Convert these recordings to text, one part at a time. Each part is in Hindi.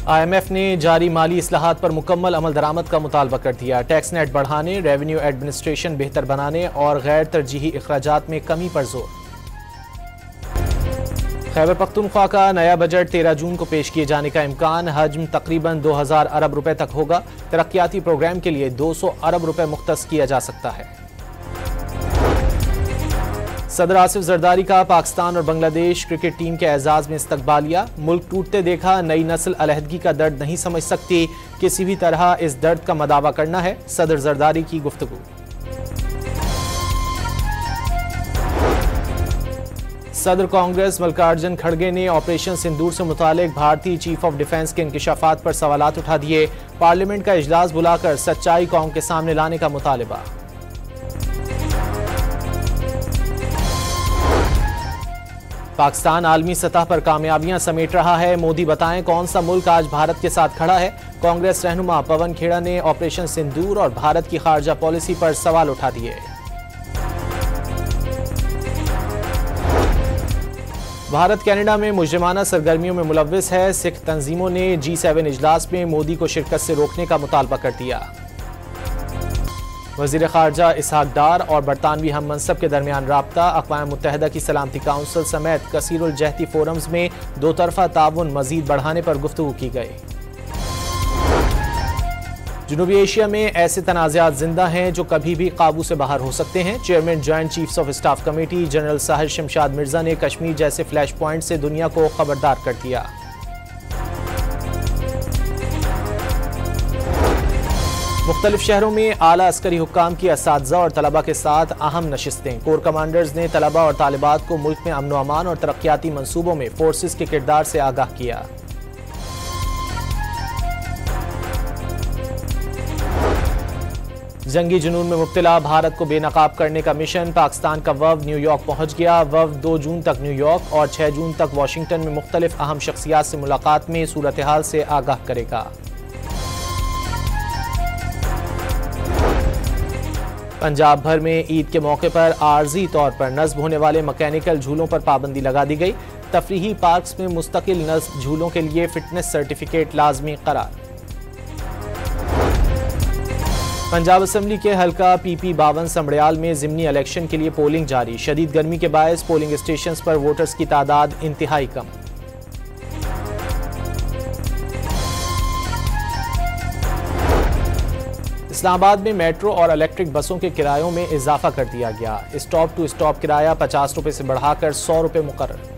IMF ने जारी माली इस्लाहात पर मुकम्मल अमल दरामद का मुतालबा कर दिया। टैक्स नेट बढ़ाने, रेवेन्यू एडमिनिस्ट्रेशन बेहतर बनाने और गैर तरजीही अखराजात में कमी पर जोर। खैबर पख्तूनख्वा का नया बजट 13 जून को पेश किए जाने का इम्कान। हजम तकरीबन 2000 अरब रुपए तक होगा। तरक्याती प्रोग्राम के लिए 200 अरब रुपए मुख्तस किया जा सकता है। सदर आसिफ जरदारी का पाकिस्तान और बांग्लादेश क्रिकेट टीम के एजाज में इस्तकबालिया। मुल्क टूटते देखा, नई नस्ल अलहदगी का दर्द नहीं समझ सकती, किसी भी तरह इस दर्द का मदावा करना है, सदर जरदारी की गुफ्तगू। सदर कांग्रेस मल्लिकार्जुन खड़गे ने ऑपरेशन सिंदूर से मुतालिक भारतीय चीफ ऑफ डिफेंस के इंकशाफात पर सवालात उठा दिए। पार्लियामेंट का इजलास बुलाकर सच्चाई कौम के सामने लाने का मुतालिबा। पाकिस्तान आलमी सतह पर कामयाबियां समेट रहा है। मोदी बताएं कौन सा मुल्क आज भारत के साथ खड़ा है। कांग्रेस रहनुमा पवन खेड़ा ने ऑपरेशन सिंदूर और भारत की खारजा पॉलिसी पर सवाल उठा दिए। भारत कनाडा में मुजरिमाना सरगर्मियों में मुलव्विस है। सिख तंजीमों ने G7 इजलास में मोदी को शिरकत से रोकने का मुतालबा कर दिया। वज़ीर ख़ारजा इसहाक डार और बरतानवी हम मनसब के दरमियान राब्ता। अक़वाम मुत्तहिदा की सलामती काउंसिल समेत कसीरुल जहती फोरम्स में दो तरफ़ा ताउन मज़ीद बढ़ाने पर गुफ्तगू की गई। जनूबी एशिया में ऐसे तनाज़ात जिंदा हैं जो कभी भी काबू से बाहर हो सकते हैं। Chairman joint chiefs of staff committee general Sahir Shamshad Mirza ने कश्मीर जैसे फ्लैश पॉइंट से दुनिया को खबरदार कर दिया। मुख्तलिफ शहरों में आला अस्करी हुक्काम की असातिज़ा और तलबा के साथ अहम नशिस्तें। कोर कमांडर्स ने तलबा और तालिबात को मुल्क में अमन व अमान और तरक्याती मंसूबों में फोर्सेस के किरदार से आगाह किया। जंगी जुनून में मुब्तला भारत को बेनकाब करने का मिशन। पाकिस्तान का वफ़द न्यूयॉर्क पहुंच गया। वफ़द 2 जून तक न्यूयॉर्क और 6 जून तक वाशिंगटन में मुख्तलिफ अहम शख्सियात से मुलाकात में सूरत हाल से आगाह करेगा। पंजाब भर में ईद के मौके पर आर्जी तौर पर नस्ब होने वाले मैकेनिकल झूलों पर पाबंदी लगा दी गई। तफरीही पार्क्स में मुस्तकिल नस्ब झूलों के लिए फिटनेस सर्टिफिकेट लाजमी करार। पंजाब असम्बली के हल्का PP 52 समड़ियाल में ज़िमनी इलेक्शन के लिए पोलिंग जारी। शदीद गर्मी के बायस पोलिंग स्टेशंस पर वोटर्स की तादाद इंतहाई कम। इस्लामाबाद में मेट्रो और इलेक्ट्रिक बसों के किरायों में इजाफा कर दिया गया। स्टॉप टू स्टॉप किराया 50 रुपये से बढ़ाकर 100 रुपये मुकर्रर।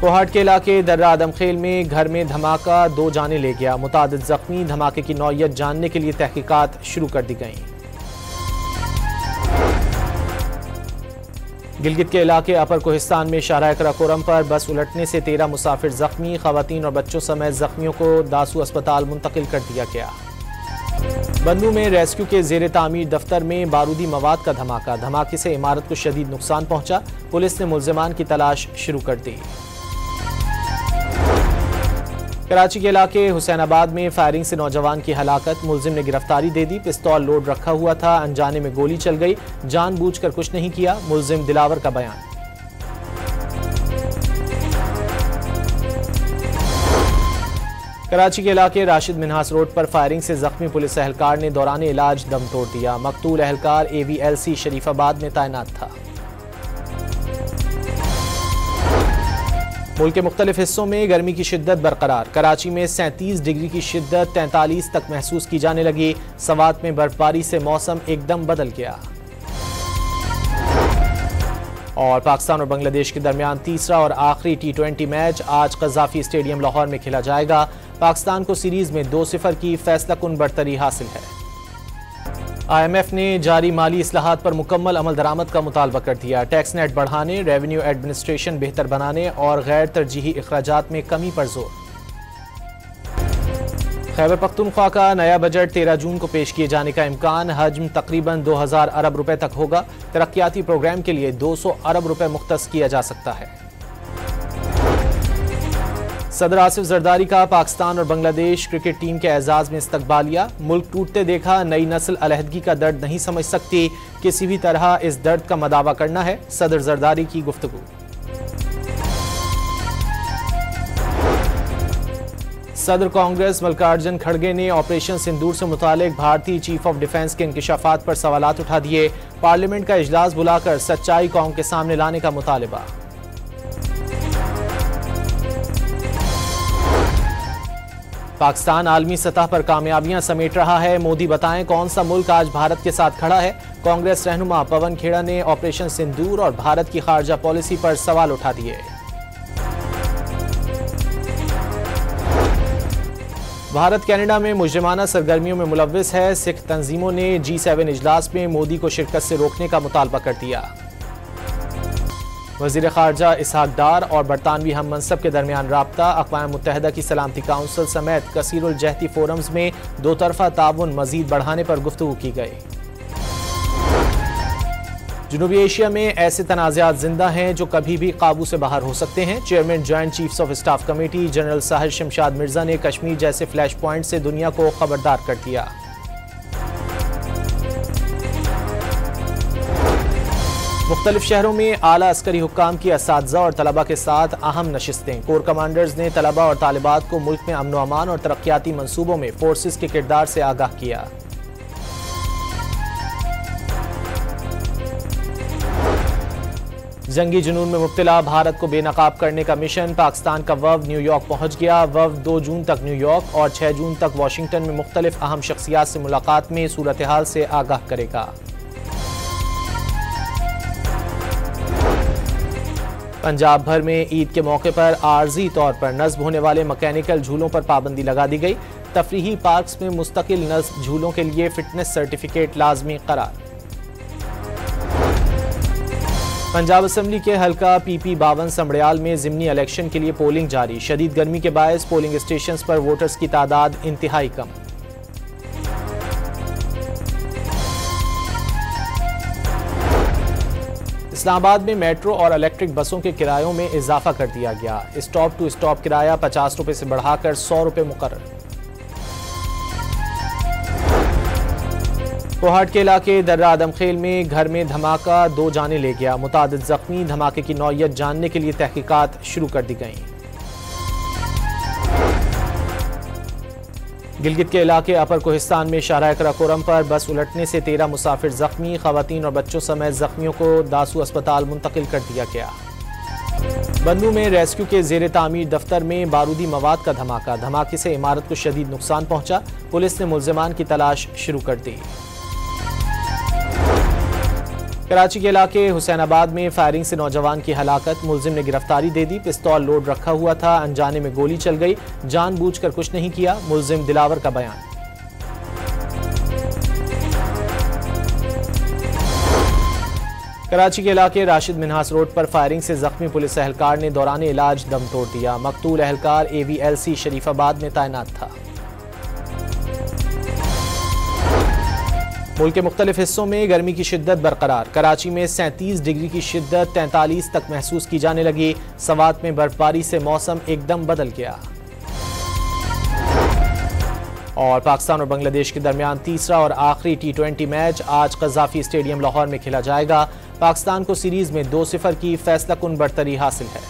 कोहाट के इलाके दर्रा आदमखेल में घर में धमाका 2 जाने ले गया। मुतादिद जख्मी। धमाके की नौयत जानने के लिए तहकीकात शुरू कर दी गई। गिलगित के इलाके अपर कोहिस्तान में शाहराह कराकोरम पर बस उलटने से 13 मुसाफिर जख्मी। खवातीन और बच्चों समेत जख्मियों को दासू अस्पताल मुंतकिल कर दिया गया। बंदू में रेस्क्यू के जेर तामीर दफ्तर में बारूदी मवाद का धमाका। धमाके से इमारत को शदीद नुकसान पहुंचा। पुलिस ने मुल्जिमान की तलाश शुरू कर दी। कराची के इलाके हुसैनाबाद में फायरिंग से नौजवान की हलाकत। मुल्जिम ने गिरफ्तारी दे दी। पिस्तौल लोड रखा हुआ था, अनजाने में गोली चल गई। जानबूझकर कुछ नहीं किया, मुल्जिम दिलावर का बयान। कराची के इलाके राशिद मिन्हास रोड पर फायरिंग से जख्मी पुलिस एहलकार ने दौरान इलाज दम तोड़ दिया। मकतूल एहलकार AVLC शरीफाबाद में तैनात था। मुल्क के मुख्तलिफ हिस्सों में गर्मी की शिद्दत बरकरार। कराची में 37 डिग्री की शिद्दत 43 तक महसूस की जाने लगी। सवात में बर्फबारी से मौसम एकदम बदल गया। और पाकिस्तान और बांग्लादेश के दरमियान तीसरा और आखिरी T20 मैच आज कज़ाफी स्टेडियम लाहौर में खेला जाएगा। पाकिस्तान को सीरीज में 2-0 की फैसलाकुन बरतरी हासिल है। IMF ने जारी माली इस्लाहात पर मुकम्मल अमल दरामद का मुतालबा कर दिया। टैक्स नेट बढ़ाने, रेवेन्यू एडमिनिस्ट्रेशन बेहतर बनाने और गैर तरजीही अखराजात में कमी पर जोर। खैबर पख्तूनख्वा का नया बजट 13 जून को पेश किए जाने का इम्कान। हजम तकरीबन 2000 अरब रुपए तक होगा। तरक्याती प्रोग्राम के लिए 200 अरब रुपए मुख्तस किया जा सकता है। सदर आसिफ जरदारी का पाकिस्तान और बांग्लादेश क्रिकेट टीम के एजाज में इस्तकबालिया। मुल्क टूटते देखा, नई नस्ल अलहदगी का दर्द नहीं समझ सकती, किसी भी तरह इस दर्द का मदावा करना है, सदर जरदारी की गुफ्तगू। सदर कांग्रेस मल्लिकार्जुन खड़गे ने ऑपरेशन सिंदूर से मुतालिक भारतीय चीफ ऑफ डिफेंस के इंकशाफात पर सवालात उठा दिए। पार्लियामेंट का इजलास बुलाकर सच्चाई कौम के सामने लाने का मुतालिबा। पाकिस्तान आलमी सतह पर कामयाबियां समेट रहा है। मोदी बताएं कौन सा मुल्क आज भारत के साथ खड़ा है। कांग्रेस रहनुमा पवन खेड़ा ने ऑपरेशन सिंदूर और भारत की खारजा पॉलिसी पर सवाल उठा दिए। भारत कनाडा में मुजरिमाना सरगर्मियों में मुलव्विस है। सिख तंजीमों ने G7 इजलास में मोदी को शिरकत से रोकने का मुतालबा कर दिया। वज़ीर ख़ारजा इसहाक डार और बरतानवी हम मनसब के दरमियान राब्ता। अक़वाम मुत्तहिदा की सलामती काउंसिल समेत कसीरुल जहती फोरम्स में दो तरफ़ा ताउन मज़ीद बढ़ाने पर गुफ्तगू की गई। जनूबी एशिया में ऐसे तनाज़ात जिंदा हैं जो कभी भी काबू से बाहर हो सकते हैं। Chairman joint chiefs of staff committee general Sahir Shamshad Mirza ने कश्मीर जैसे फ्लैश पॉइंट से दुनिया को खबरदार कर दिया। मुख्तलिफ शहरों में आला अस्करी हुक्काम की असातिज़ा और तलबा के साथ अहम नशिस्तें। कोर कमांडर्स ने तलबा और तालिबात को मुल्क में अमन व अमान और तरक्याती मंसूबों में फोर्सेस के किरदार से आगाह किया। जंगी जुनून में मुब्तला भारत को बेनकाब करने का मिशन। पाकिस्तान का वफ़द न्यूयॉर्क पहुंच गया। वफ़द 2 जून तक न्यूयॉर्क और 6 जून तक वाशिंगटन में मुख्तलिफ अहम शख्सियात से मुलाकात में सूरत हाल से आगाह करेगा। पंजाब भर में ईद के मौके पर आर्जी तौर पर नस्ब होने वाले मैकेनिकल झूलों पर पाबंदी लगा दी गई। तफरीही पार्क्स में मुस्तकिल नस्ब झूलों के लिए फिटनेस सर्टिफिकेट लाजमी करार। पंजाब असम्बली के हल्का PP 52 समड़ियाल में ज़िमनी इलेक्शन के लिए पोलिंग जारी। शदीद गर्मी के बायस पोलिंग स्टेशन पर वोटर्स की तादाद इंतहाई कम। इस्लामाबाद में मेट्रो और इलेक्ट्रिक बसों के किरायों में इजाफा कर दिया गया। स्टॉप टू स्टॉप किराया 50 रुपये से बढ़ाकर 100 रुपये मुकर्रर। कोहाट के इलाके दर्रा आदमखेल में घर में धमाका 2 जाने ले गया। मुतादिद जख्मी। धमाके की नौइयत जानने के लिए तहकीकात शुरू कर दी गई। गिलगित के इलाके अपर कोहिस्तान में शाहराह कराकोरम पर बस उलटने से 13 मुसाफिर जख्मी। खवातीन और बच्चों समेत जख्मियों को दासू अस्पताल मुंतकिल कर दिया गया। बन्नू में रेस्क्यू के जेर तामीर दफ्तर में बारूदी मवाद का धमाका। धमाके से इमारत को शदीद नुकसान पहुंचा। पुलिस ने मुल्जिमान की तलाश शुरू कर दी। कराची के इलाके हुसैनाबाद में फायरिंग से नौजवान की हलाकत। मुल्जिम ने गिरफ्तारी दे दी। पिस्तौल लोड रखा हुआ था। अनजाने में गोली चल गई। जानबूझकर कुछ नहीं किया। मुल्जिम दिलावर का बयान। कराची के इलाके राशिद मिन्हास रोड पर फायरिंग से जख्मी पुलिस एहलकार ने दौरान इलाज दम तोड़ दिया। मकतूल एहलकार AVLC शरीफाबाद में तैनात था। मुल्क के मुख्तलिफ हिस्सों में गर्मी की शिद्दत बरकरार। कराची में 37 डिग्री की शिद्दत 43 तक महसूस की जाने लगी। सवात में बर्फबारी से मौसम एकदम बदल गया। और पाकिस्तान और बांग्लादेश के दरमियान तीसरा और आखिरी T20 मैच आज कज़ाफी स्टेडियम लाहौर में खेला जाएगा। पाकिस्तान को सीरीज में 2-0 की फैसला कुन बढ़तरी हासिल है।